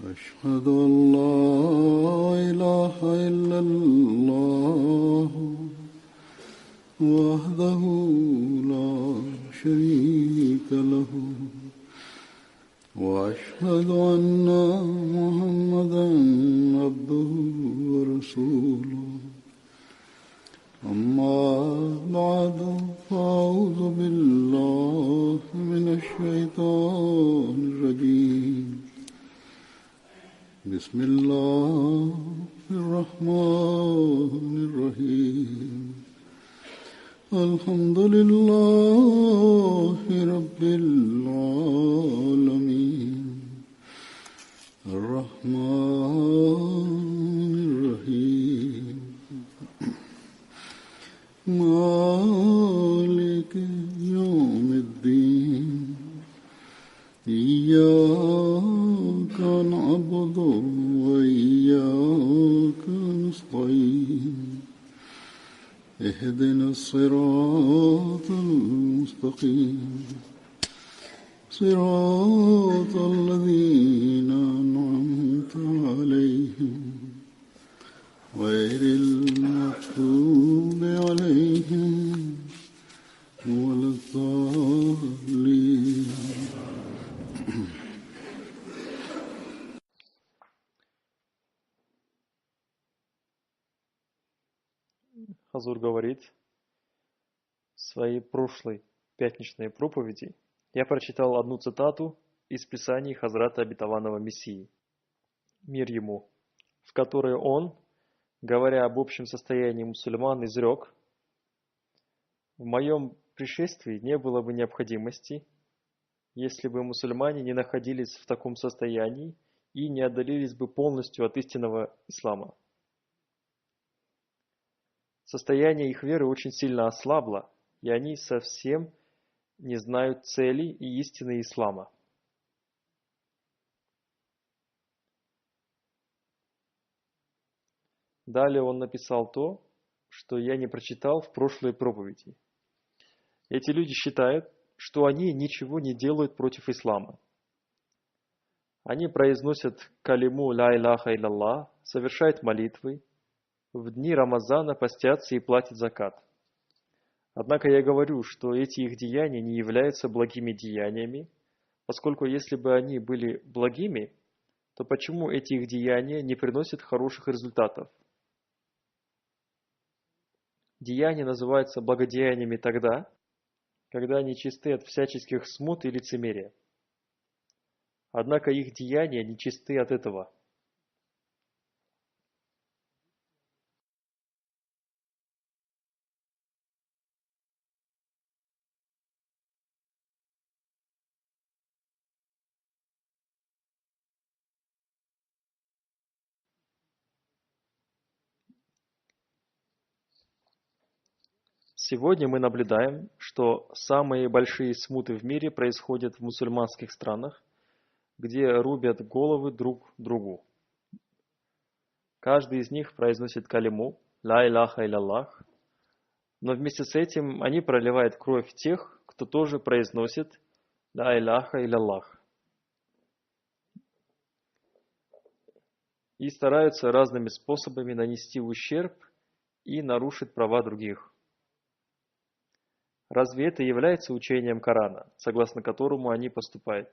أشهد أن لا إله إلا الله وحده لا شريك له وأشهد أن محمدا عبده ورسوله أما بعد فأعوذ بالله من الشيطان الرجيم بسم الله الرحمن الرحيم الحمد لله رب العالمين الرحمن الرحيم مالك يوم الدين إياك نعبد وإياك نستعين اهدنا الصراط المستقيم صراط الذين أنعمت عليهم غير المغضوب عليهم ولا الضالين. Хазур говорит, в своей прошлой пятничной проповеди я прочитал одну цитату из Писаний Хазрата Обетованного Мессии, мир ему, в которой он, говоря об общем состоянии мусульман, изрек: «В моем пришествии не было бы необходимости, если бы мусульмане не находились в таком состоянии и не отдалились бы полностью от истинного ислама. Состояние их веры очень сильно ослабло, и они совсем не знают цели и истины ислама». Далее он написал то, что я не прочитал в прошлой проповеди. Эти люди считают, что они ничего не делают против ислама. Они произносят калиму ля иляха илlallah, совершают молитвы, в дни Рамазана постятся и платят закат. Однако я говорю, что эти их деяния не являются благими деяниями, поскольку если бы они были благими, то почему эти их деяния не приносят хороших результатов? Деяния называются благодеяниями тогда, когда они чисты от всяческих смут и лицемерия. Однако их деяния не чисты от этого. Сегодня мы наблюдаем, что самые большие смуты в мире происходят в мусульманских странах, где рубят головы друг другу. Каждый из них произносит калиму «Ла иляха илlallah», но вместе с этим они проливают кровь тех, кто тоже произносит «Ла иляха илlallah», и стараются разными способами нанести ущерб и нарушить права других. Разве это является учением Корана, согласно которому они поступают?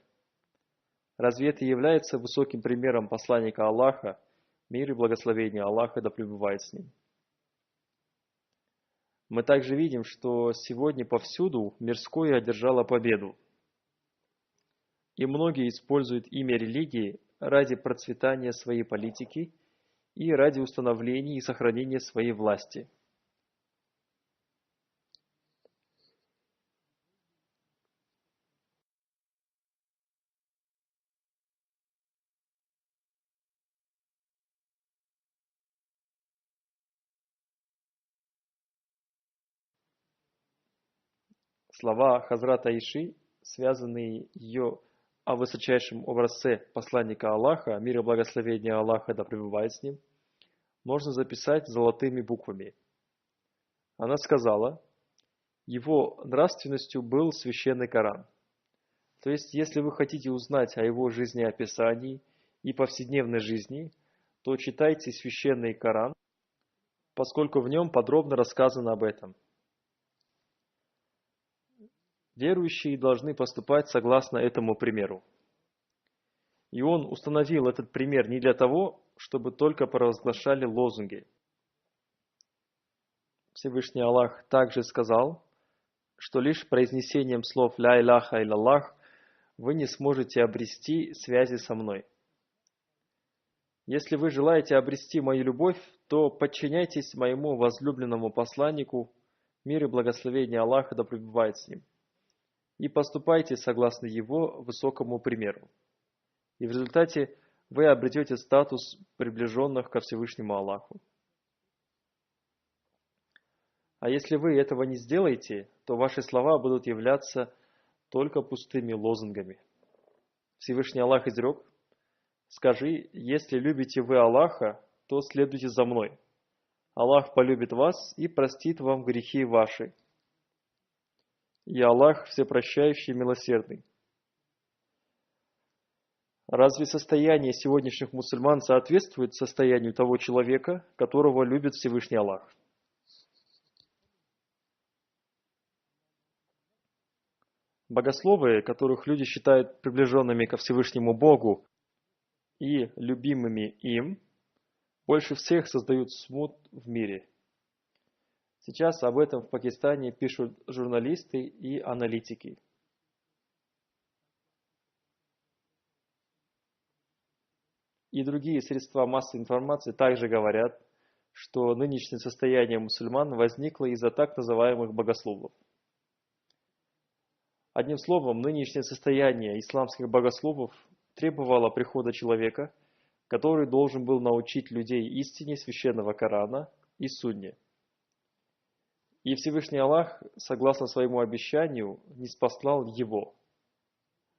Разве это является высоким примером посланника Аллаха, мир и благословение Аллаха да пребывает с ним? Мы также видим, что сегодня повсюду мирское одержало победу. И многие используют имя религии ради процветания своей политики и ради установления и сохранения своей власти. Слова Хазрата Аиши, связанные ее о высочайшем образце посланника Аллаха, мир и благословение Аллаха да пребывает с ним, можно записать золотыми буквами. Она сказала: его нравственностью был священный Коран. То есть, если вы хотите узнать о его жизнеописании и повседневной жизни, то читайте священный Коран, поскольку в нем подробно рассказано об этом. Верующие должны поступать согласно этому примеру. И он установил этот пример не для того, чтобы только провозглашали лозунги. Всевышний Аллах также сказал, что лишь произнесением слов «Ля иляха илляллах» вы не сможете обрести связи со мной. Если вы желаете обрести мою любовь, то подчиняйтесь моему возлюбленному посланнику, мир и благословение Аллаха да пребывает с ним, и поступайте согласно его высокому примеру. И в результате вы обретете статус приближенных ко Всевышнему Аллаху. А если вы этого не сделаете, то ваши слова будут являться только пустыми лозунгами. Всевышний Аллах изрек: «Скажи, если любите вы Аллаха, то следуйте за мной. Аллах полюбит вас и простит вам грехи ваши. И Аллах всепрощающий и милосердный». Разве состояние сегодняшних мусульман соответствует состоянию того человека, которого любит Всевышний Аллах? Богословы, которых люди считают приближенными ко Всевышнему Богу и любимыми им, больше всех создают смут в мире. Сейчас об этом в Пакистане пишут журналисты и аналитики. И другие средства массовой информации также говорят, что нынешнее состояние мусульман возникло из-за так называемых богословов. Одним словом, нынешнее состояние исламских богословов требовало прихода человека, который должен был научить людей истине священного Корана и Сунне. И Всевышний Аллах, согласно своему обещанию, ниспослал его.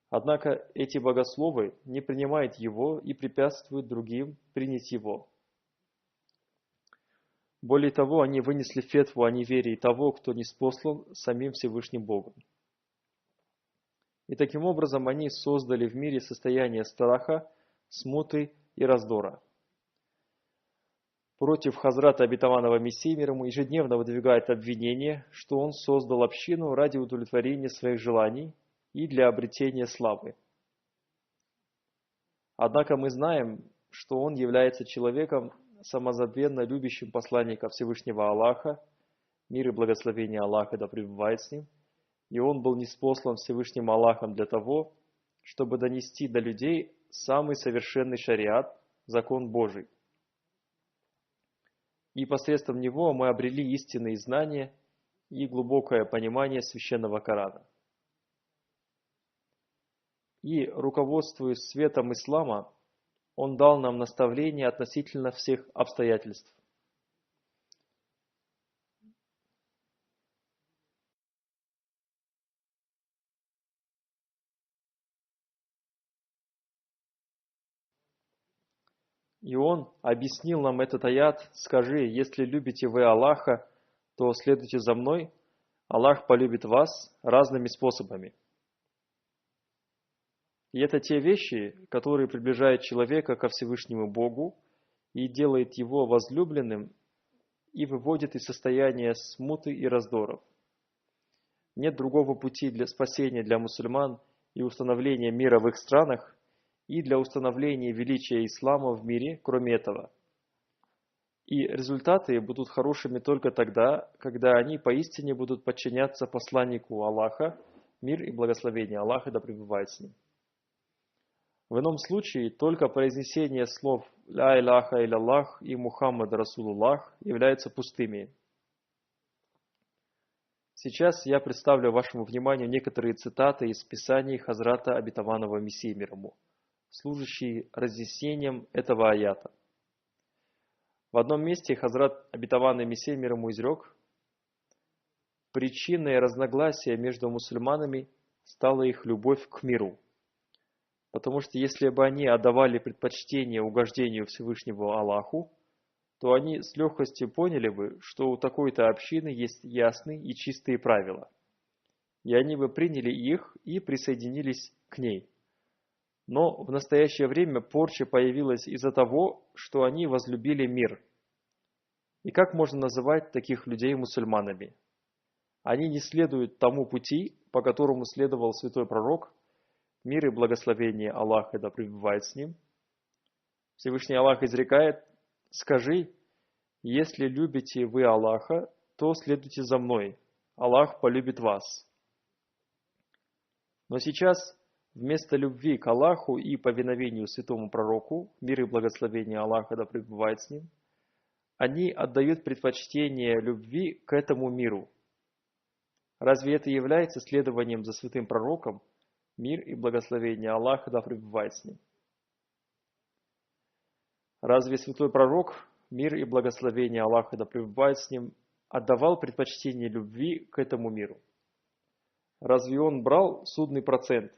Однако эти богословы не принимают его и препятствуют другим принять его. Более того, они вынесли фетву о неверии того, кто ниспослан самим Всевышним Богом. И таким образом они создали в мире состояние страха, смуты и раздора. Против Хазрата обетованного Мессии мир ему ежедневно выдвигает обвинение, что он создал общину ради удовлетворения своих желаний и для обретения славы. Однако мы знаем, что он является человеком, самозабвенно любящим посланника Всевышнего Аллаха, мир и благословение Аллаха да пребывает с ним, и он был ниспослан Всевышним Аллахом для того, чтобы донести до людей самый совершенный шариат, закон Божий. И посредством него мы обрели истинные знания и глубокое понимание священного Корана. И, руководствуясь светом ислама, он дал нам наставления относительно всех обстоятельств. И он объяснил нам этот аят: «Скажи, если любите вы Аллаха, то следуйте за мной, Аллах полюбит вас разными способами». И это те вещи, которые приближают человека ко Всевышнему Богу и делает его возлюбленным и выводит из состояния смуты и раздоров. Нет другого пути для спасения для мусульман и установления мира в их странах, и для установления величия ислама в мире, кроме этого. И результаты будут хорошими только тогда, когда они поистине будут подчиняться посланнику Аллаха, мир и благословение Аллаха да пребывает с ним. В ином случае только произнесение слов «Ля иляха илляллах» и «Мухаммад Расулуллах» являются пустыми. Сейчас я представлю вашему вниманию некоторые цитаты из Писаний Хазрата обетованного Мессии мир ему, служащие разъяснением этого аята. В одном месте Хазрат обетованный Мессия мир ему изрек: «Причиной разногласия между мусульманами стала их любовь к миру, потому что если бы они отдавали предпочтение угождению Всевышнему Аллаху, то они с легкостью поняли бы, что у такой-то общины есть ясные и чистые правила, и они бы приняли их и присоединились к ней. Но в настоящее время порча появилась из-за того, что они возлюбили мир. И как можно называть таких людей мусульманами? Они не следуют тому пути, по которому следовал святой пророк, мир и благословение Аллаха да пребывает с ним. Всевышний Аллах изрекает: «Скажи, если любите вы Аллаха, то следуйте за мной, Аллах полюбит вас». Но сейчас вместо любви к Аллаху и повиновению святому пророку, мир и благословение Аллаха да пребывает с ним, они отдают предпочтение любви к этому миру. Разве это является следованием за святым пророком, мир и благословение Аллаха да пребывает с ним? Разве святой пророк, мир и благословение Аллаха да пребывает с ним, отдавал предпочтение любви к этому миру? Разве он брал судный процент?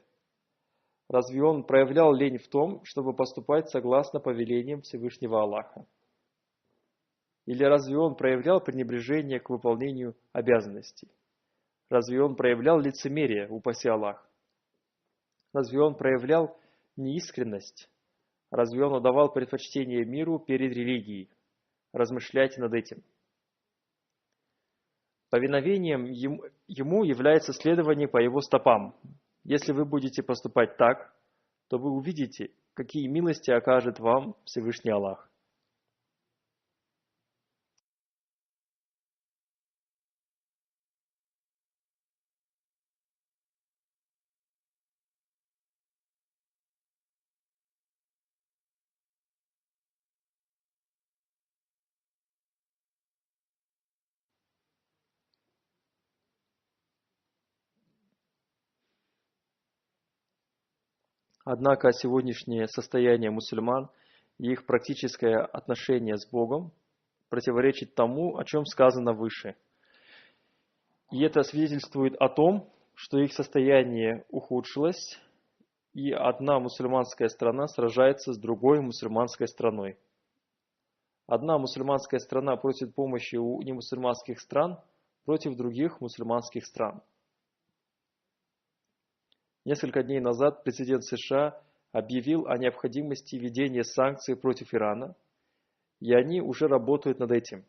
Разве он проявлял лень в том, чтобы поступать согласно повелениям Всевышнего Аллаха? Или разве он проявлял пренебрежение к выполнению обязанностей? Разве он проявлял лицемерие, упаси Аллах? Разве он проявлял неискренность? Разве он отдавал предпочтение миру перед религией? Размышляйте над этим. Повиновением ему является следование по его стопам. Если вы будете поступать так, то вы увидите, какие милости окажет вам Всевышний Аллах. Однако сегодняшнее состояние мусульман и их практическое отношение с Богом противоречит тому, о чем сказано выше. И это свидетельствует о том, что их состояние ухудшилось, и одна мусульманская страна сражается с другой мусульманской страной. Одна мусульманская страна просит помощи у немусульманских стран против других мусульманских стран. Несколько дней назад президент США объявил о необходимости введения санкций против Ирана, и они уже работают над этим.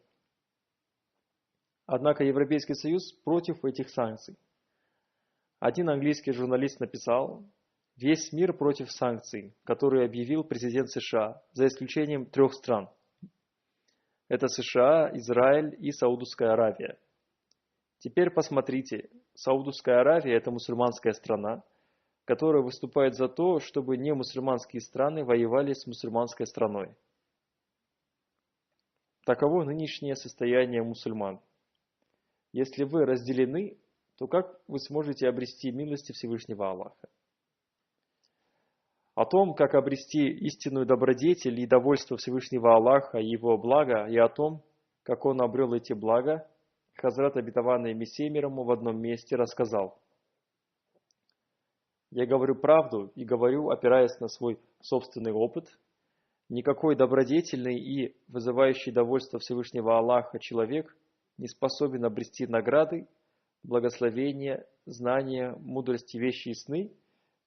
Однако Европейский Союз против этих санкций. Один английский журналист написал: «Весь мир против санкций, которые объявил президент США, за исключением 3 стран. Это США, Израиль и Саудовская Аравия. Теперь посмотрите, Саудовская Аравия – это мусульманская страна, которая выступает за то, чтобы не мусульманские страны воевали с мусульманской страной». Таково нынешнее состояние мусульман. Если вы разделены, то как вы сможете обрести милости Всевышнего Аллаха? О том, как обрести истинную добродетель и довольство Всевышнего Аллаха и Его блага, и о том, как Он обрел эти блага, Хазрат обетованный Мессия мир ему в одном месте рассказал: «Я говорю правду и говорю, опираясь на свой собственный опыт. Никакой добродетельный и вызывающий довольство Всевышнего Аллаха человек не способен обрести награды, благословения, знания, мудрости, вещи и сны,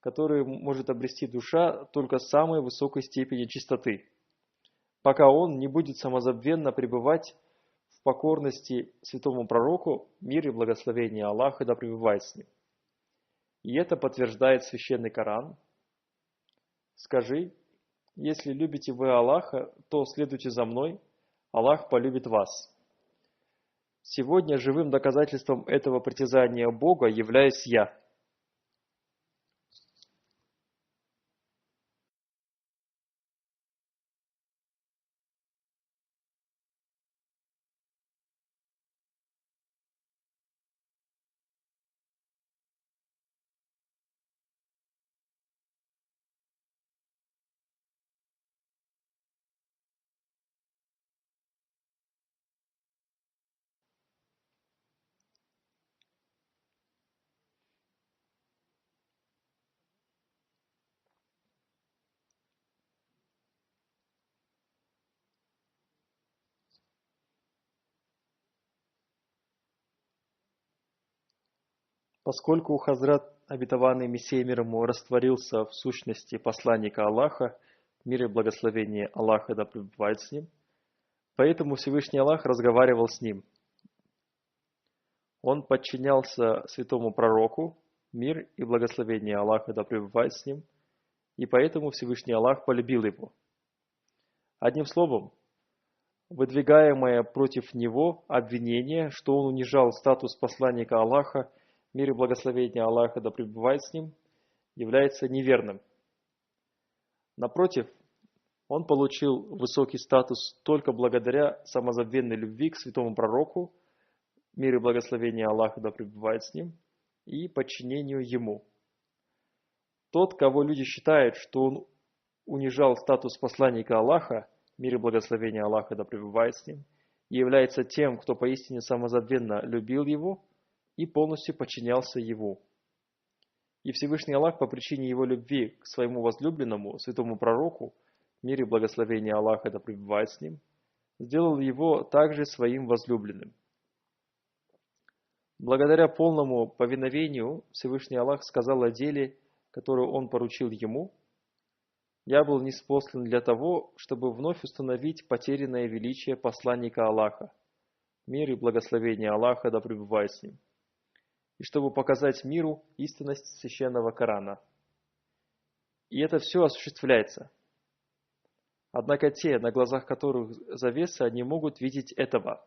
которые может обрести душа только с самой высокой степени чистоты, пока он не будет самозабвенно пребывать в покорности святому пророку, мир и благословение Аллаха да пребывает с ним». И это подтверждает священный Коран. «Скажи, если любите вы Аллаха, то следуйте за мной, Аллах полюбит вас». Сегодня живым доказательством этого притязания Бога являюсь я. Поскольку Хазрат обетованный Мессией мир ему, растворился в сущности посланника Аллаха, мир и благословение Аллаха да пребывает с ним. Поэтому Всевышний Аллах разговаривал с ним. Он подчинялся святому пророку, мир и благословение Аллаха да пребывает с ним, и поэтому Всевышний Аллах полюбил его. Одним словом, выдвигаемое против него обвинение, что он унижал статус посланника Аллаха, мир и благословение Аллаха да пребывает с ним, является неверным. Напротив, он получил высокий статус только благодаря самозабвенной любви к святому пророку, мир и благословение Аллаха да пребывает с ним, и подчинению ему. Тот, кого люди считают, что он унижал статус посланника Аллаха, мир и благословение Аллаха да пребывает с ним, и является тем, кто поистине самозабвенно любил его и полностью подчинялся ему. И Всевышний Аллах по причине его любви к своему возлюбленному, святому пророку, мир и благословение Аллаха да пребывает с ним, сделал его также своим возлюбленным. Благодаря полному повиновению Всевышний Аллах сказал о деле, которое он поручил ему: «Я был ниспослан для того, чтобы вновь установить потерянное величие посланника Аллаха, мир и благословение Аллаха да пребывает с ним, и чтобы показать миру истинность священного Корана». И это все осуществляется. Однако те, на глазах которых завеса, не могут видеть этого.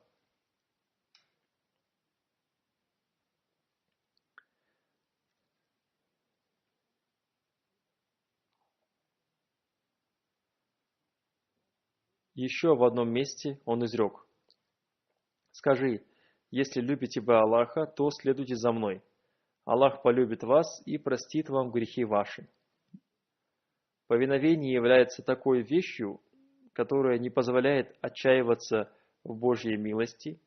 Еще в одном месте он изрек: «Скажи, если любите вы Аллаха, то следуйте за мной. Аллах полюбит вас и простит вам грехи ваши». Повиновение является такой вещью, которая не позволяет отчаиваться в Божьей милости,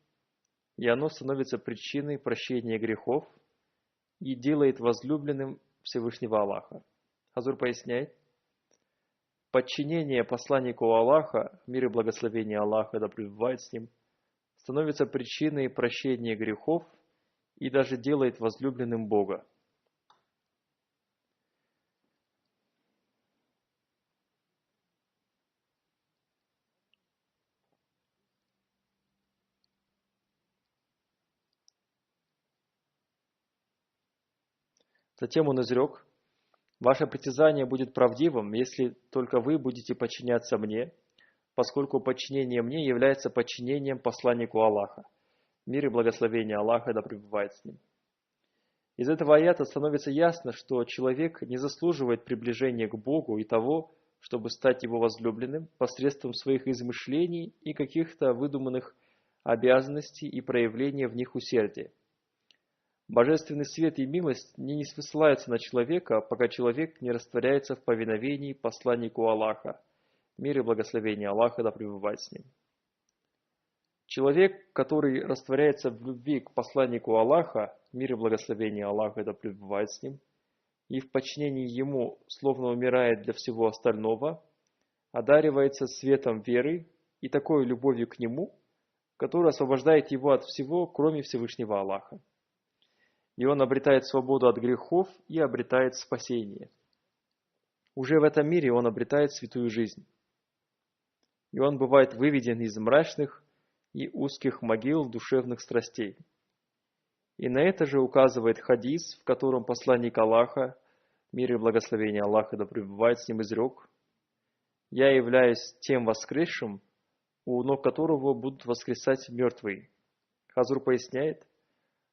и оно становится причиной прощения грехов и делает возлюбленным Всевышнего Аллаха. Хазур поясняет: подчинение посланнику Аллаха, мир и благословение Аллаха да пребывает с ним, становится причиной прощения грехов и даже делает возлюбленным Бога. Затем он изрек: «Ваше притязание будет правдивым, если только вы будете подчиняться мне, поскольку подчинение мне является подчинением посланнику Аллаха. Мир и благословение Аллаха да пребывает с ним». Из этого аята становится ясно, что человек не заслуживает приближения к Богу и того, чтобы стать его возлюбленным посредством своих измышлений и каких-то выдуманных обязанностей и проявления в них усердия. Божественный свет и милость не ниспосылаются на человека, пока человек не растворяется в повиновении посланнику Аллаха, мир и благословение Аллаха да пребывает с ним. Человек, который растворяется в любви к посланнику Аллаха, мир и благословение Аллаха да пребывает с ним, и в подчинении ему словно умирает для всего остального, одаривается светом веры и такой любовью к нему, которая освобождает его от всего, кроме Всевышнего Аллаха. И он обретает свободу от грехов и обретает спасение. Уже в этом мире он обретает святую жизнь. И он бывает выведен из мрачных и узких могил душевных страстей. И на это же указывает хадис, в котором посланник Аллаха, мир и благословение Аллаха да пребывает с ним, изрек: «Я являюсь тем воскресшим, у ног которого будут воскресать мертвые». Хазур поясняет: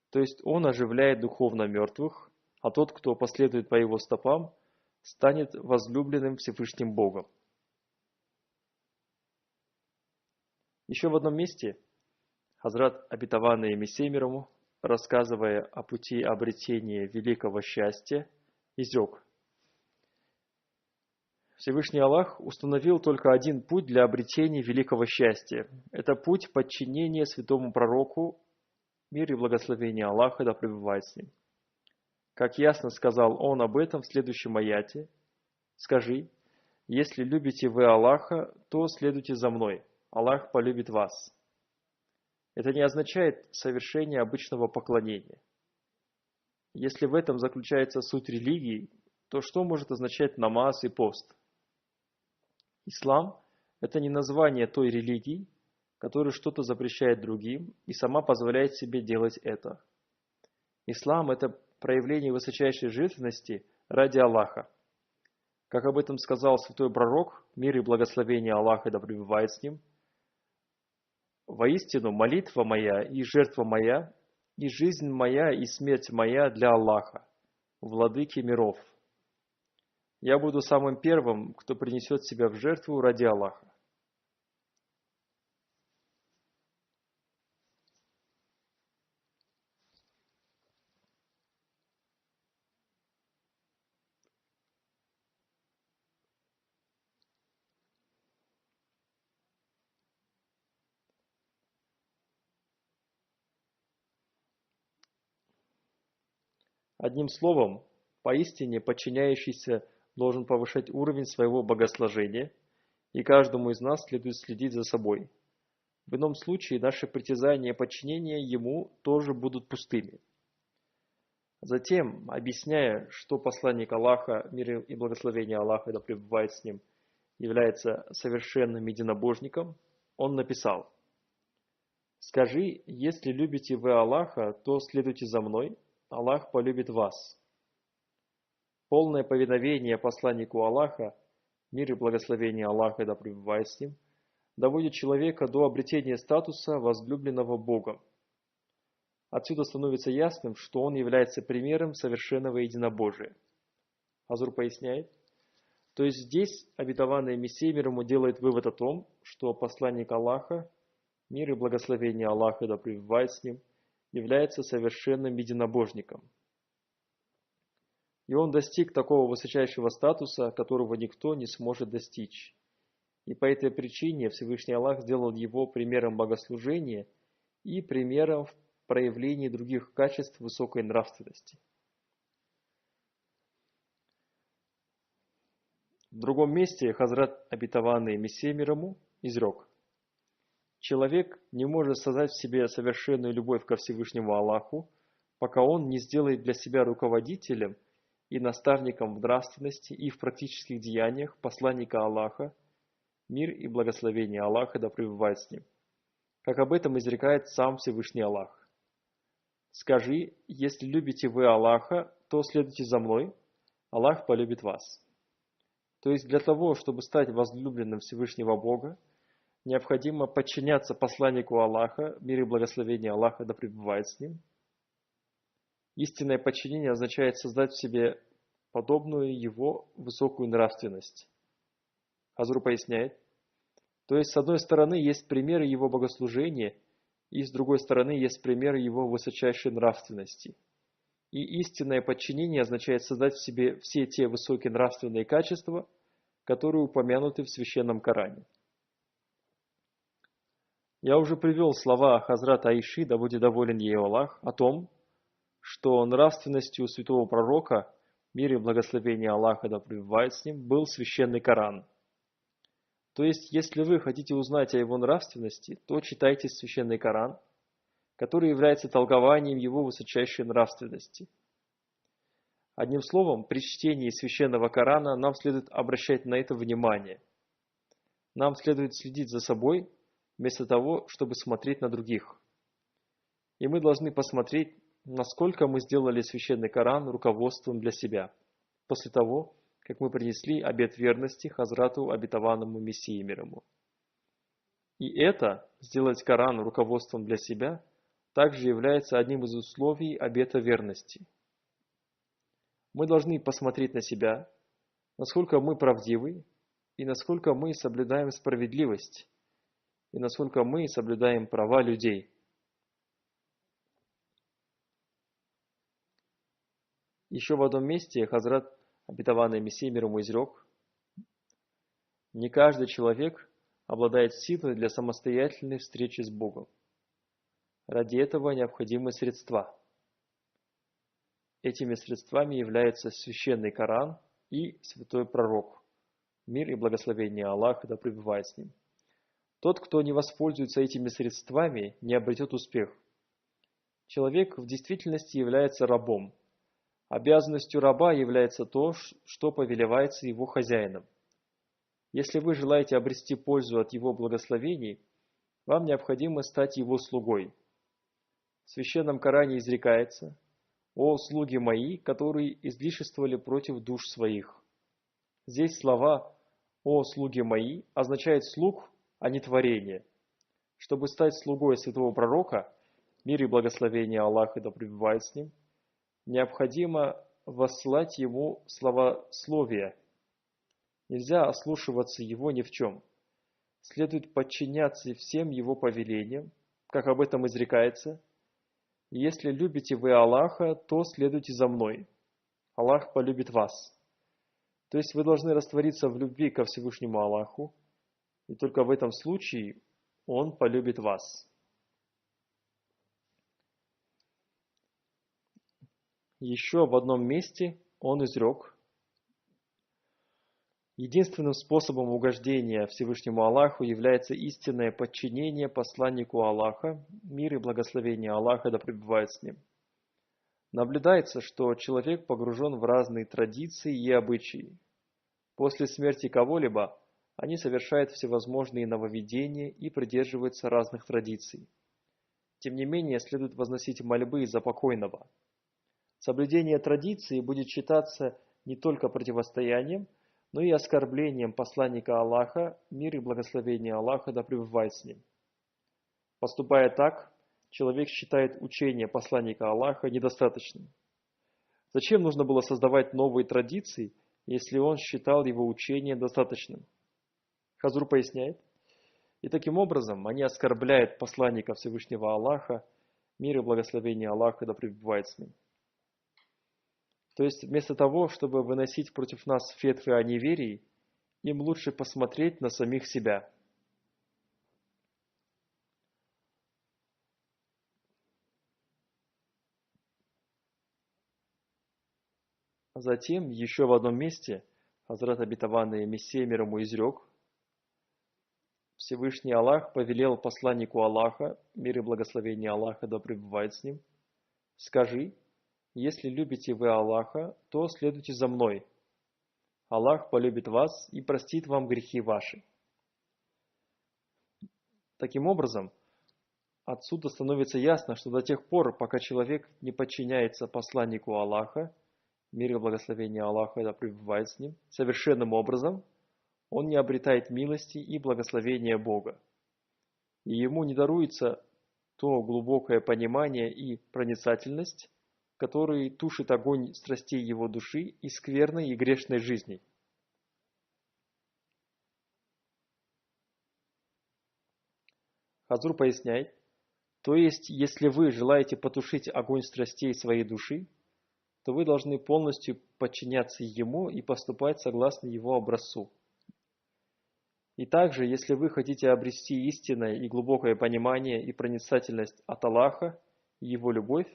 то есть он оживляет духовно мертвых, а тот, кто последует по его стопам, станет возлюбленным Всевышним Богом. Еще в одном месте Хазрат обетованный Мессией мир ему, рассказывая о пути обретения великого счастья, изрек: Всевышний Аллах установил только один путь для обретения великого счастья. Это путь подчинения святому пророку, мир и благословение Аллаха да пребывает с ним. Как ясно сказал он об этом в следующем аяте: «Скажи, если любите вы Аллаха, то следуйте за мной, Аллах полюбит вас». Это не означает совершение обычного поклонения. Если в этом заключается суть религии, то что может означать намаз и пост? Ислам – это не название той религии, которая что-то запрещает другим и сама позволяет себе делать это. Ислам – это проявление высочайшей жертвенности ради Аллаха. Как об этом сказал святой пророк, мир и благословение Аллаха да пребывает с ним: «Воистину, молитва моя и жертва моя, и жизнь моя и смерть моя для Аллаха, владыки миров. Я буду самым первым, кто принесет себя в жертву ради Аллаха». Одним словом, поистине подчиняющийся должен повышать уровень своего богослужения, и каждому из нас следует следить за собой. В ином случае наши притязания и подчинения ему тоже будут пустыми. Затем, объясняя, что посланник Аллаха, мир и благословение Аллаха да пребывает с ним, является совершенным единобожником, он написал: «Скажи, если любите вы Аллаха, то следуйте за мной, Аллах полюбит вас». Полное повиновение посланнику Аллаха, мир и благословение Аллаха да пребывает с ним, доводит человека до обретения статуса возлюбленного Богом. Отсюда становится ясным, что он является примером совершенного единобожия. Хазур поясняет: то есть здесь обетованный Мессия мир ему делает вывод о том, что посланник Аллаха, мир и благословение Аллаха да пребывает с ним, является совершенным единобожником. И он достиг такого высочайшего статуса, которого никто не сможет достичь. И по этой причине Всевышний Аллах сделал его примером богослужения и примером в проявлении других качеств высокой нравственности. В другом месте Хазрат обетованный Мессия мир ему изрек: «Человек не может создать в себе совершенную любовь ко Всевышнему Аллаху, пока он не сделает для себя руководителем и наставником в нравственности и в практических деяниях посланника Аллаха, мир и благословение Аллаха да пребывает с ним, как об этом изрекает сам Всевышний Аллах. Скажи, если любите вы Аллаха, то следуйте за мной, Аллах полюбит вас». То есть для того, чтобы стать возлюбленным Всевышнего Бога, необходимо подчиняться посланнику Аллаха, мир и благословение Аллаха да пребывает с ним. Истинное подчинение означает создать в себе подобную его высокую нравственность. Хазур поясняет: то есть с одной стороны есть примеры его богослужения, и с другой стороны есть примеры его высочайшей нравственности. И истинное подчинение означает создать в себе все те высокие нравственные качества, которые упомянуты в Священном Коране. Я уже привел слова Хазрата Аиши, да будет доволен ей Аллах, о том, что нравственностью святого пророка, мир и благословение Аллаха да пребывает с ним, был Священный Коран. То есть, если вы хотите узнать о его нравственности, то читайте Священный Коран, который является толкованием его высочайшей нравственности. Одним словом, при чтении Священного Корана нам следует обращать на это внимание. Нам следует следить за собой, вместо того, чтобы смотреть на других. И мы должны посмотреть, насколько мы сделали Священный Коран руководством для себя, после того, как мы принесли обет верности Хазрату обетованному Мессии мир ему. И это, сделать Коран руководством для себя, также является одним из условий обета верности. Мы должны посмотреть на себя, насколько мы правдивы, и насколько мы соблюдаем справедливость, и насколько мы соблюдаем права людей. Еще в одном месте Хазрат обетованный Мессия мир ему изрек: «Не каждый человек обладает силой для самостоятельной встречи с Богом. Ради этого необходимы средства. Этими средствами являются Священный Коран и Святой Пророк, мир и благословение Аллаха да пребывает с ним. Тот, кто не воспользуется этими средствами, не обретет успех. Человек в действительности является рабом, Обязанностью раба является то, что повелевается его хозяином. Если вы желаете обрести пользу от его благословений, вам необходимо стать его слугой. В Священном Коране изрекается: «О слуги мои, которые излишествовали против душ своих». Здесь слова «О слуги мои» означают слуг, а не творение. Чтобы стать слугой святого пророка, мир и благословение Аллаха да пребывает с ним, необходимо воссылать ему славословие. Нельзя ослушиваться его ни в чем. Следует подчиняться всем его повелениям, как об этом изрекается: «Если любите вы Аллаха, то следуйте за мной. Аллах полюбит вас». То есть вы должны раствориться в любви ко Всевышнему Аллаху, и только в этом случае Он полюбит вас. Еще в одном месте Он изрек: единственным способом угождения Всевышнему Аллаху является истинное подчинение посланнику Аллаха, мир и благословение Аллаха да пребывает с ним. Наблюдается, что человек погружен в разные традиции и обычаи. После смерти кого-либо они совершают всевозможные нововведения и придерживаются разных традиций. Тем не менее, следует возносить мольбы за покойного. Соблюдение традиции будет считаться не только противостоянием, но и оскорблением посланника Аллаха, мир и благословение Аллаха да пребывает с ним. Поступая так, человек считает учение посланника Аллаха недостаточным. Зачем нужно было создавать новые традиции, если он считал его учение достаточным? Хазур поясняет: и таким образом они оскорбляют посланника Всевышнего Аллаха, мир и благословение Аллаха да пребывает с ним. То есть вместо того, чтобы выносить против нас фетвы о неверии, им лучше посмотреть на самих себя. Затем, еще в одном месте, Хазрат обетованный Мессия мир ему изрек: Всевышний Аллах повелел посланнику Аллаха, мир и благословение Аллаха да пребывает с ним: скажи, если любите вы Аллаха, то следуйте за мной. Аллах полюбит вас и простит вам грехи ваши. Таким образом, отсюда становится ясно, что до тех пор, пока человек не подчиняется посланнику Аллаха, мир и благословение Аллаха да пребывает с ним, совершенным образом, он не обретает милости и благословения Бога. И ему не даруется то глубокое понимание и проницательность, которые тушит огонь страстей его души и скверной и грешной жизни. Хазур поясняет: то есть, если вы желаете потушить огонь страстей своей души, то вы должны полностью подчиняться ему и поступать согласно его образцу. И также, если вы хотите обрести истинное и глубокое понимание и проницательность от Аллаха и его любовь,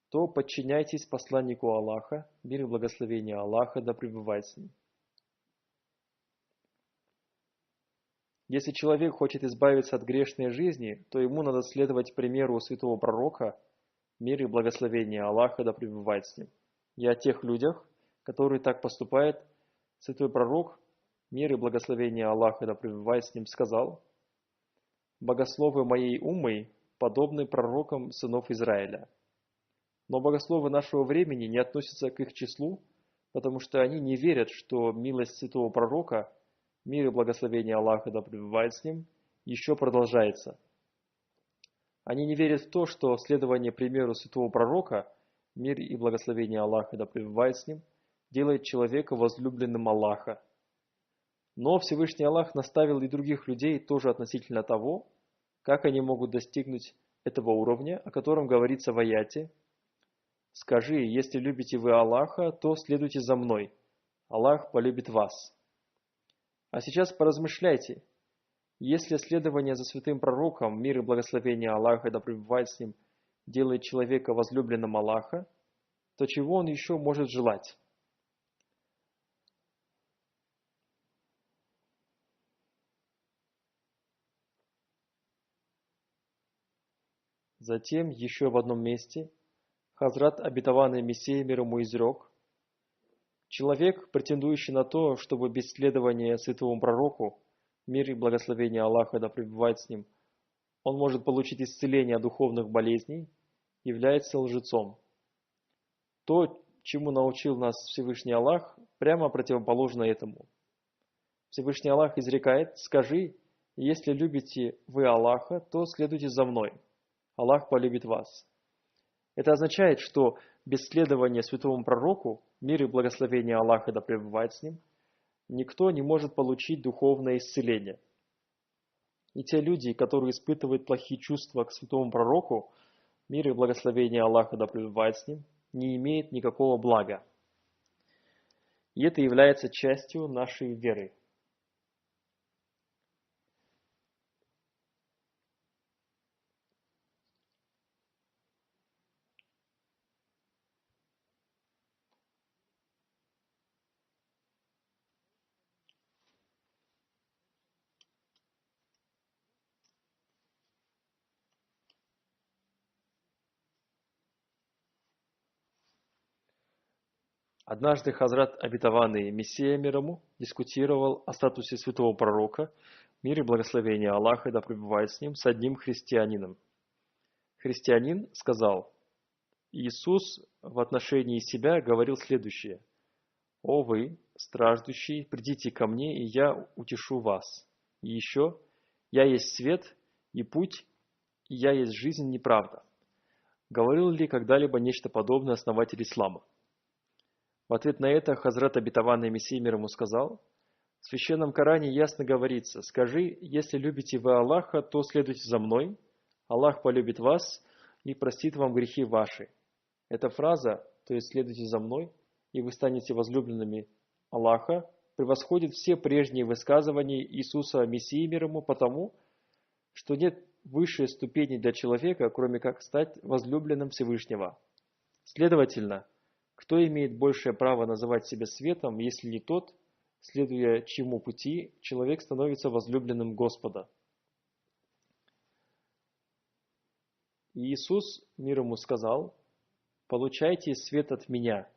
то подчиняйтесь посланнику Аллаха, мир и благословение Аллаха да пребывает с ним. Если человек хочет избавиться от грешной жизни, то ему надо следовать примеру святого пророка, мир и благословение Аллаха да пребывает с ним. И о тех людях, которые так поступают, святой пророк, мир и благословение Аллаха да пребывает с ним, сказал: «Богословы моей уммы подобны пророкам сынов Израиля». Но богословы нашего времени не относятся к их числу, потому что они не верят, что милость святого пророка, мир и благословение Аллаха да пребывает с ним, еще продолжается. Они не верят в то, что следование примеру святого пророка, мир и благословение Аллаха да пребывает с ним, делает человека возлюбленным Аллаха. Но Всевышний Аллах наставил и других людей тоже относительно того, как они могут достигнуть этого уровня, о котором говорится в аяте: «Скажи, если любите вы Аллаха, то следуйте за мной. Аллах полюбит вас». А сейчас поразмышляйте. Если следование за святым пророком, мир и благословение Аллаха да пребывает с ним, делает человека возлюбленным Аллаха, то чего он еще может желать? Затем, еще в одном месте, Хазрат, обетованный Мессией мир ему, изрек: человек, претендующий на то, чтобы без следования святому пророку, мир и благословение Аллаха да пребывает с ним, он может получить исцеление от духовных болезней, является лжецом. То, чему научил нас Всевышний Аллах, прямо противоположно этому. Всевышний Аллах изрекает: скажи, если любите вы Аллаха, то следуйте за мной. Аллах полюбит вас. Это означает, что без следования святому пророку, мир и благословение Аллаха да пребывает с ним, никто не может получить духовное исцеление. И те люди, которые испытывают плохие чувства к святому пророку, мир и благословение Аллаха да пребывает с ним, не имеют никакого блага. И это является частью нашей веры. Однажды Хазрат, обетованный Мессия мир ему, дискутировал о статусе святого пророка, мир и благословение Аллаха да пребывает с ним, с одним христианином. Христианин сказал: Иисус в отношении себя говорил следующее: «О вы, страждущие, придите ко мне, и я утешу вас. И еще, я есть свет и путь, и я есть жизнь, неправда». Говорил ли когда-либо нечто подобное основатель ислама? В ответ на это Хазрат, обетованный Мессией мир ему, сказал: в Священном Коране ясно говорится: скажи, если любите вы Аллаха, то следуйте за мной, Аллах полюбит вас и простит вам грехи ваши. Эта фраза, то есть следуйте за мной, и вы станете возлюбленными Аллаха, превосходит все прежние высказывания Иисуса Мессии мир ему, потому что нет высшей ступени для человека, кроме как стать возлюбленным Всевышнего. Следовательно, кто имеет большее право называть себя светом, если не тот, следуя чьему пути человек становится возлюбленным Господа? И Иисус мир ему сказал: «Получайте свет от меня».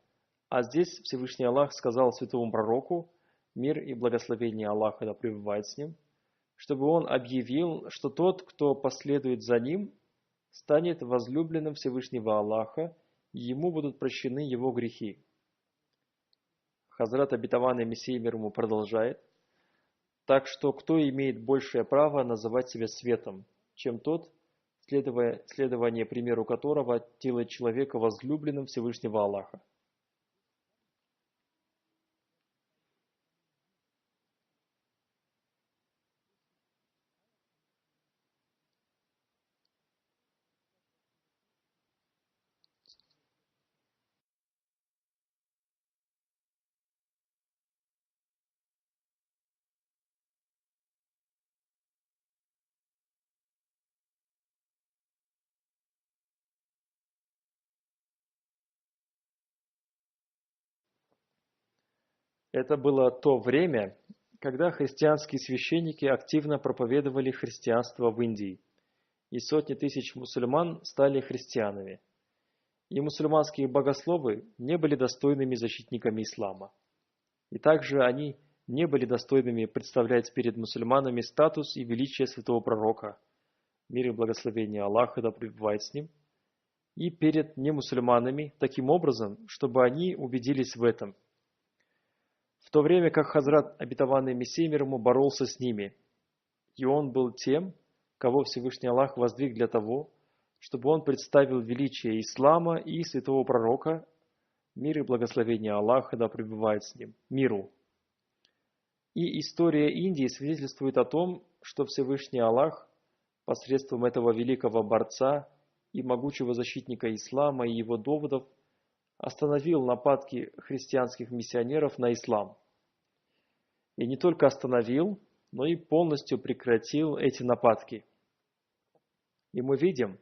А здесь Всевышний Аллах сказал святому пророку, мир и благословение Аллаха да пребывает с ним, чтобы он объявил, что тот, кто последует за ним, станет возлюбленным Всевышнего Аллаха, и ему будут прощены его грехи. Хазрат, обетованный Мессией мир ему, продолжает: так что кто имеет большее право называть себя светом, чем тот, следование примеру которого делает человека возлюбленным Всевышнего Аллаха? Это было то время, когда христианские священники активно проповедовали христианство в Индии, и сотни тысяч мусульман стали христианами. И мусульманские богословы не были достойными защитниками ислама. И также они не были достойными представлять перед мусульманами статус и величие святого пророка, мир и благословение Аллаха да пребывает с ним, и перед немусульманами таким образом, чтобы они убедились в этом. В то время как Хазрат, обетованный Мессией мир ему, боролся с ними, и он был тем, кого Всевышний Аллах воздвиг для того, чтобы он представил величие ислама и святого пророка, мир и благословение Аллаха да пребывает с ним, миру. И история Индии свидетельствует о том, что Всевышний Аллах посредством этого великого борца и могучего защитника ислама и его доводов остановил нападки христианских миссионеров на ислам. И не только остановил, но и полностью прекратил эти нападки. И мы видим,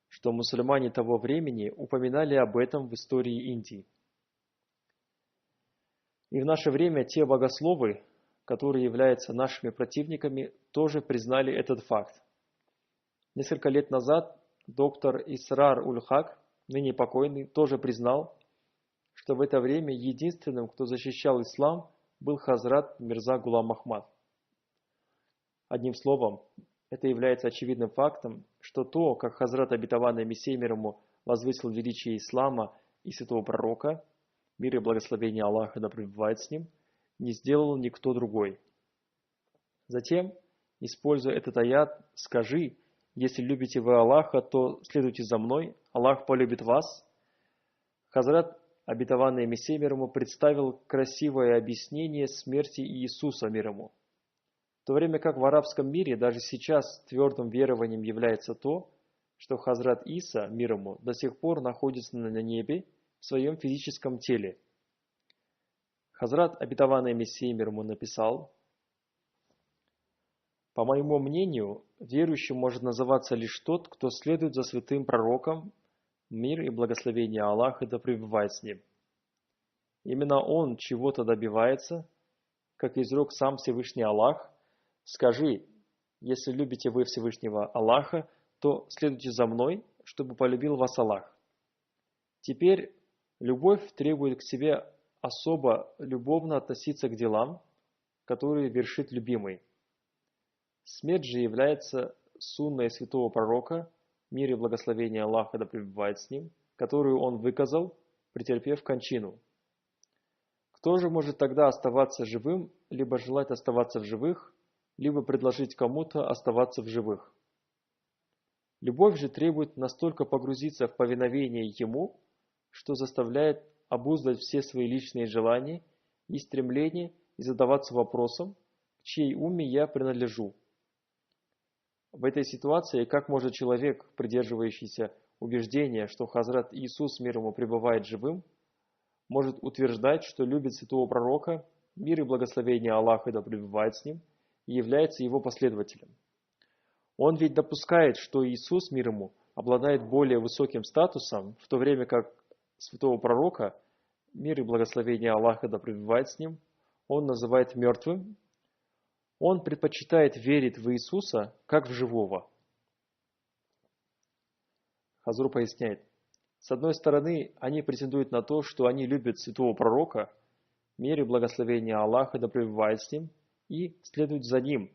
что мусульмане того времени упоминали об этом в истории Индии. И в наше время те богословы, которые являются нашими противниками, тоже признали этот факт. Несколько лет назад доктор Исрар Уль-Хак, ныне покойный, тоже признал, что в это время единственным, кто защищал ислам, был Хазрат Мирза Гулам Ахмад. Одним словом, это является очевидным фактом, что то, как Хазрат обетованный Мессия мир ему возвысил величие ислама и святого пророка, мир и благословение Аллаха да пребывает с ним, не сделал никто другой. Затем, используя этот аят, скажи: если любите вы Аллаха, то следуйте за мной, Аллах полюбит вас. Хазрат обетованный Мессия мир ему представил красивое объяснение смерти Иисуса мир ему. В то время как в арабском мире даже сейчас твердым верованием является то, что Хазрат Иса мир ему до сих пор находится на небе в своем физическом теле. Хазрат обетованный Мессия мир ему написал: по моему мнению, верующим может называться лишь тот, кто следует за святым пророком, мир и благословение Аллаха да пребывает с ним. Именно он чего-то добивается, как изрек сам Всевышний Аллах: скажи, если любите вы Всевышнего Аллаха, то следуйте за мной, чтобы полюбил вас Аллах. Теперь любовь требует к себе особо любовно относиться к делам, которые вершит любимый. Смерть же является сунной святого пророка, мир и благословение Аллаха да пребывает с ним, которую он выказал, претерпев кончину. Кто же может тогда оставаться живым, либо желать оставаться в живых, либо предложить кому-то оставаться в живых? Любовь же требует настолько погрузиться в повиновение Ему, что заставляет обуздать все свои личные желания и стремления и задаваться вопросом, к чьей умме я принадлежу. В этой ситуации как может человек, придерживающийся убеждения, что Хазрат Иисус мир ему пребывает живым, может утверждать, что любит святого пророка, мир и благословение Аллаха да пребывает с ним, и является его последователем? Он ведь допускает, что Иисус мир ему обладает более высоким статусом, в то время как святого пророка, мир и благословение Аллаха да пребывает с ним, он называет мертвым. Он предпочитает верить в Иисуса, как в живого. Хазур поясняет: с одной стороны, они претендуют на то, что они любят святого пророка, мир и благословение Аллаха да пребывает с ним, и следуют за ним.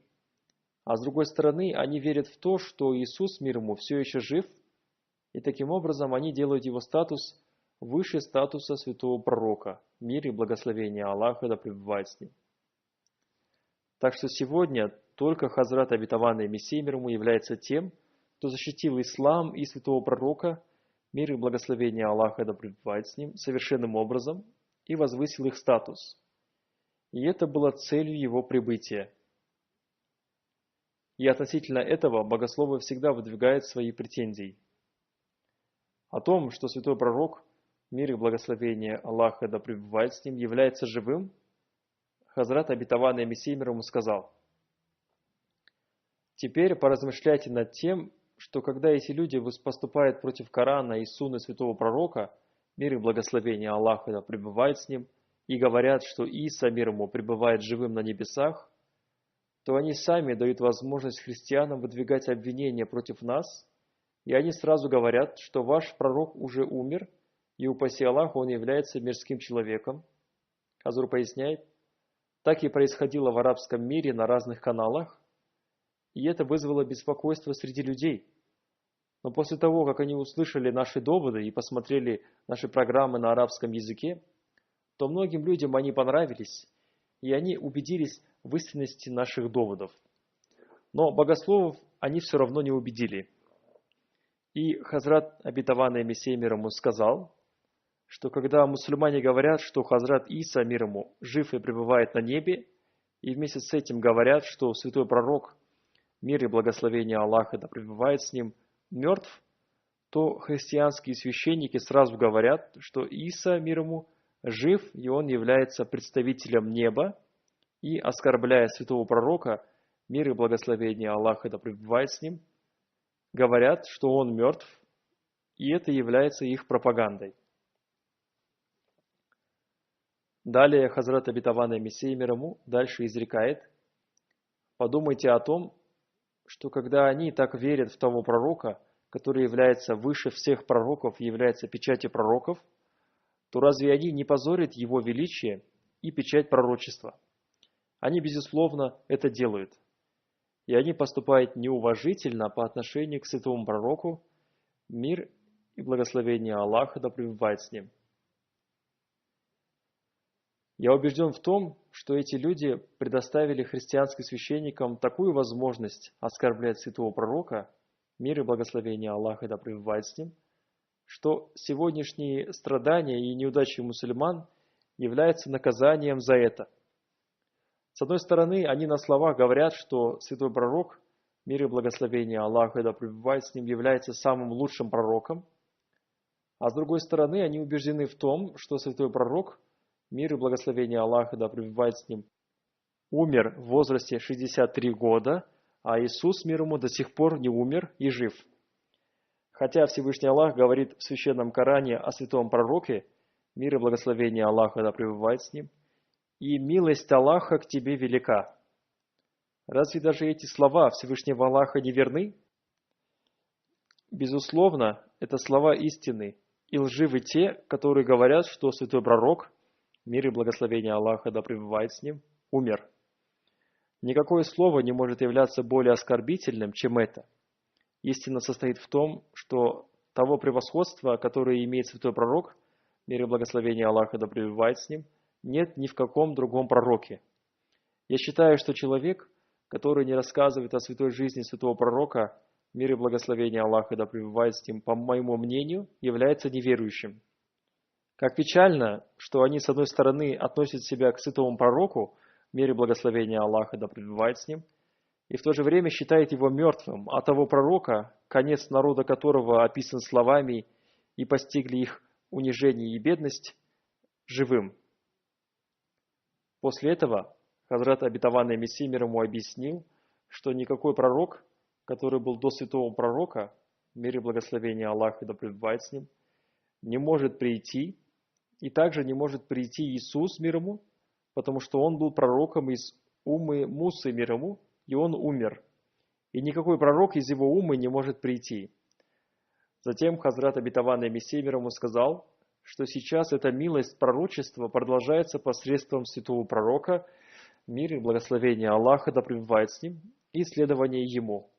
А с другой стороны, они верят в то, что Иисус мир ему все еще жив, и таким образом они делают его статус выше статуса святого пророка, мир и благословение Аллаха да пребывает с ним. Так что сегодня только Хазрат обетованный Мессия мир ему является тем, кто защитил ислам и святого пророка, мир и благословение Аллаха да пребывает с ним, совершенным образом и возвысил их статус. И это было целью его прибытия. И относительно этого богословы всегда выдвигают свои претензии. О том, что святой пророк, мир и благословение Аллаха да пребывает с ним, является живым, Хазрат обетованный Мессия мир ему сказал: теперь поразмышляйте над тем, что когда эти люди поступают против Корана и Сунны святого пророка, мир и благословение Аллаха да пребывает с ним, и говорят, что Иса мир ему пребывает живым на небесах, то они сами дают возможность христианам выдвигать обвинения против нас, и они сразу говорят, что ваш пророк уже умер, и упаси Аллах, он является мирским человеком. Хазур поясняет: так и происходило в арабском мире на разных каналах, и это вызвало беспокойство среди людей. Но после того, как они услышали наши доводы и посмотрели наши программы на арабском языке, то многим людям они понравились, и они убедились в истинности наших доводов. Но богословов они все равно не убедили. И Хазрат обетованный Мессия мир ему сказал, что когда мусульмане говорят, что Хазрат Иса мир ему жив и пребывает на небе, и вместе с этим говорят, что святой пророк, мир и благословение Аллаха да пребывает с ним, мертв, то христианские священники сразу говорят, что Иса мир ему жив, и он является представителем неба, и, оскорбляя святого пророка, мир и благословение Аллаха да пребывает с ним, говорят, что он мертв, и это является их пропагандой. Далее Хазрат обетованный Мессия мир ему дальше изрекает: подумайте о том, что когда они так верят в того пророка, который является выше всех пророков и является печатью пророков, то разве они не позорят его величие и печать пророчества? Они, безусловно, это делают. И они поступают неуважительно по отношению к святому пророку, мир и благословение Аллаха да пребывает с ним. Я убежден в том, что эти люди предоставили христианским священникам такую возможность оскорблять святого пророка, мир и благословение Аллаха да пребывает с ним, что сегодняшние страдания и неудачи мусульман являются наказанием за это. С одной стороны, они на словах говорят, что святой пророк, мир и благословение Аллаха да пребывает с ним, является самым лучшим пророком, а с другой стороны, они убеждены в том, что святой пророк, мир и благословение Аллаха да пребывает с ним, умер в возрасте 63 года, а Иисус, мир ему, до сих пор не умер и жив. Хотя Всевышний Аллах говорит в Священном Коране о святом пророке, мир и благословение Аллаха да пребывает с ним, и милость Аллаха к тебе велика. Разве даже эти слова Всевышнего Аллаха не верны? Безусловно, это слова истины, и лживы те, которые говорят, что святой пророк, мир и благословение Аллаха да пребывает с ним, умер. Никакое слово не может являться более оскорбительным, чем это. Истина состоит в том, что того превосходства, которое имеет святой пророк, мир и благословение Аллаха да пребывает с ним, нет ни в каком другом пророке. Я считаю, что человек, который не рассказывает о святой жизни святого пророка, мир и благословение Аллаха да пребывает с ним, по моему мнению, является неверующим. Как печально, что они, с одной стороны, относят себя к святому пророку, мир и благословение Аллаха да пребывает с ним, и в то же время считают его мертвым, а того пророка, конец народа которого описан словами и постигли их унижение и бедность, живым. После этого Хазрат обетованный Мессия мир ему объяснил, что никакой пророк, который был до святого пророка, мир и благословение Аллаха да пребывает с ним, не может прийти, и также не может прийти Иисус мир ему, потому что он был пророком из уммы Мусы мир ему, и он умер. И никакой пророк из его уммы не может прийти. Затем Хазрат обетованный Мессия мир ему сказал, что сейчас эта милость пророчества продолжается посредством святого пророка, мир и благословение Аллаха да пребывает с ним, и следование ему.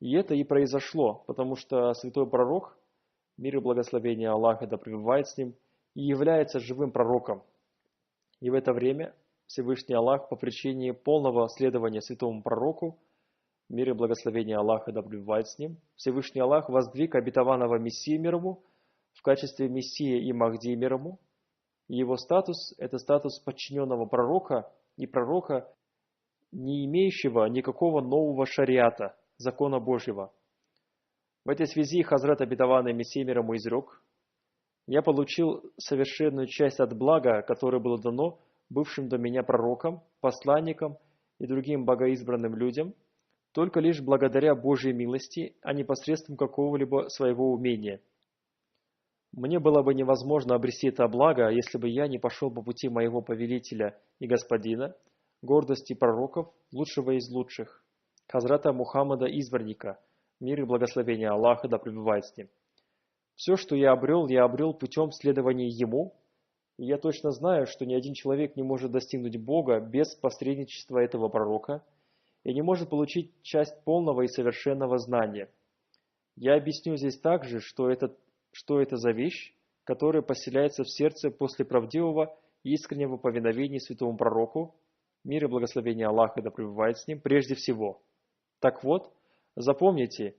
И это и произошло, потому что святой пророк, мир и благословение Аллаха да пребывает с ним, и является живым пророком. И в это время Всевышний Аллах по причине полного следования святому пророку, мир и благословение Аллаха да пребывает с ним, Всевышний Аллах воздвиг обетованного Мессию мир ему в качестве Мессии и Махди мир ему, и его статус – это статус подчиненного пророка и пророка, не имеющего никакого нового шариата, закона Божьего. В этой связи Хазрат обетованный Мессия мир ему изрек: «Я получил совершенную часть от блага, которое было дано бывшим до меня пророкам, посланникам и другим богоизбранным людям, только лишь благодаря Божьей милости, а не посредством какого-либо своего умения. Мне было бы невозможно обрести это благо, если бы я не пошел по пути моего повелителя и господина, гордости пророков, лучшего из лучших, Хазрата Мухаммада Избранника, мир и благословение Аллаха да пребывает с ним. Все, что я обрел путем следования ему, и я точно знаю, что ни один человек не может достигнуть Бога без посредничества этого пророка и не может получить часть полного и совершенного знания. Я объясню здесь также, что это за вещь, которая поселяется в сердце после правдивого и искреннего повиновения святому пророку, мир и благословение Аллаха да пребывает с ним, прежде всего. Так вот, запомните,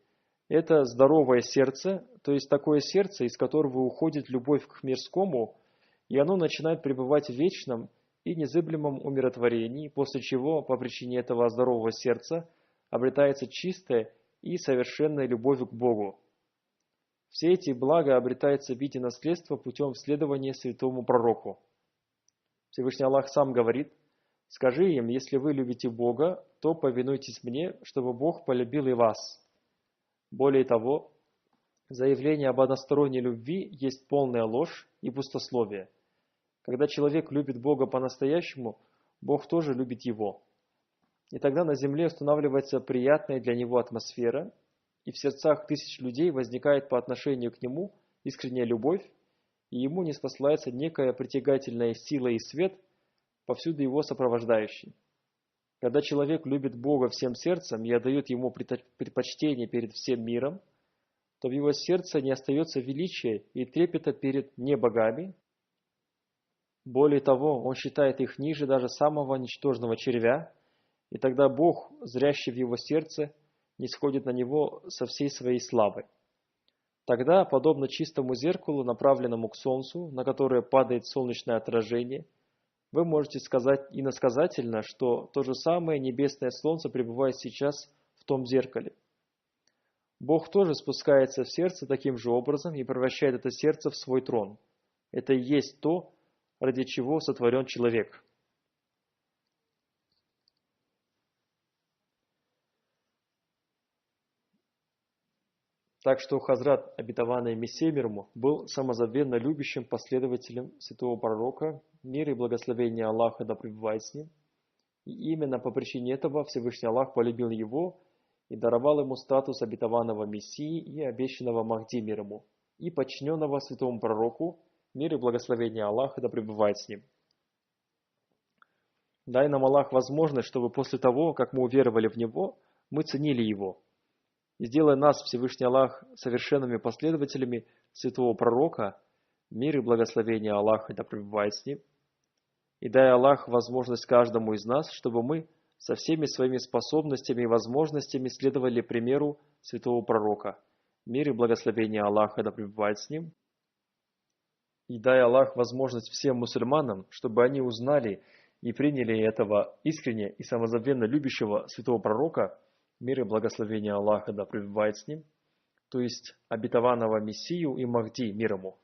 это здоровое сердце, то есть такое сердце, из которого уходит любовь к мирскому, и оно начинает пребывать в вечном и незыблемом умиротворении, после чего, по причине этого здорового сердца, обретается чистая и совершенная любовь к Богу. Все эти блага обретаются в виде наследства путем следования святому пророку. Всевышний Аллах сам говорит: «Скажи им, если вы любите Бога, то повинуйтесь мне, чтобы Бог полюбил и вас». Более того, заявление об односторонней любви есть полная ложь и пустословие. Когда человек любит Бога по-настоящему, Бог тоже любит его. И тогда на земле устанавливается приятная для него атмосфера, и в сердцах тысяч людей возникает по отношению к нему искренняя любовь, и ему ниспослается некая притягательная сила и свет, повсюду его сопровождающий. Когда человек любит Бога всем сердцем и отдает ему предпочтение перед всем миром, то в его сердце не остается величия и трепета перед небогами. Более того, он считает их ниже даже самого ничтожного червя, и тогда Бог, зрящий в его сердце, не сходит на него со всей своей славой. Тогда, подобно чистому зеркалу, направленному к солнцу, на которое падает солнечное отражение, вы можете сказать иносказательно, что то же самое небесное солнце пребывает сейчас в том зеркале. Бог тоже спускается в сердце таким же образом и превращает это сердце в свой трон. Это и есть то, ради чего сотворен человек. Так что Хазрат, обетованный Мессия мир ему, был самозабвенно любящим последователем святого пророка, мир и благословение Аллаха да пребывает с ним. И именно по причине этого Всевышний Аллах полюбил его и даровал ему статус обетованного Мессии и обещанного Махди мир ему, и подчиненного святому пророку, мир и благословение Аллаха да пребывает с ним. Дай нам, Аллах, возможность, чтобы после того, как мы уверовали в Него, мы ценили Его. И сделай нас, Всевышний Аллах, совершенными последователями святого пророка, мир и благословение Аллаха да пребывает с ним. И дай, Аллах, возможность каждому из нас, чтобы мы со всеми своими способностями и возможностями следовали примеру святого пророка, мир и благословение Аллаха да пребывает с ним. И дай, Аллах, возможность всем мусульманам, чтобы они узнали и приняли этого искренне и самозабвенно любящего святого пророка, мир и благословение Аллаха да пребывает с ним, то есть обетованного Мессию и Махди мир ему.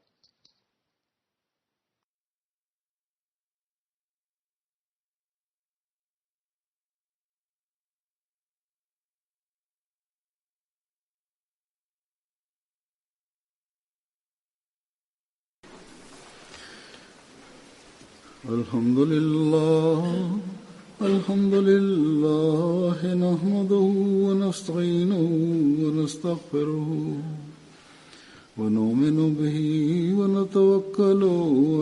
الحمد لله نحمده ونستعينه ونستغفره ونؤمن به ونتوكل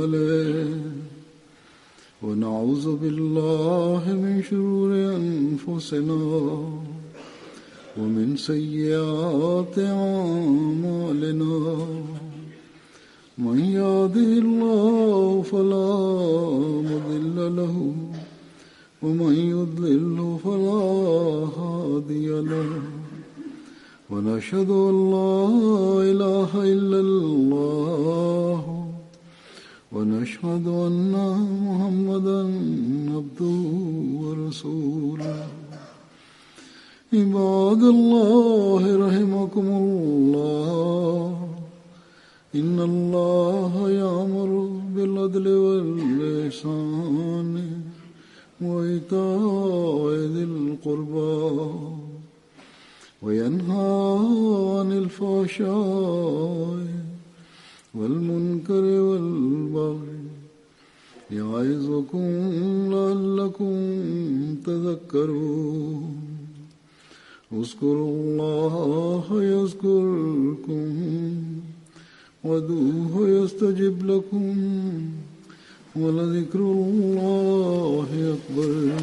عليه ونعوذ بالله من شرور أنفسنا ومن سيئات أعمالنا من يهده الله فلا مضل له ومن يضلل فلا هادي له ونشهد أن لا إله إلا الله ونشهد أن محمدا عبده ورسوله عباد الله رحمكم الله إن الله يأمر بالعدل والإحسان وإيتاء ذي القربى وينهى عن الفحشاء والمنكر والبغي يعظكم لعلكم تذكرون اذكروا الله يذكركم وادعوه يستجب لكم ولذكر الله أكبر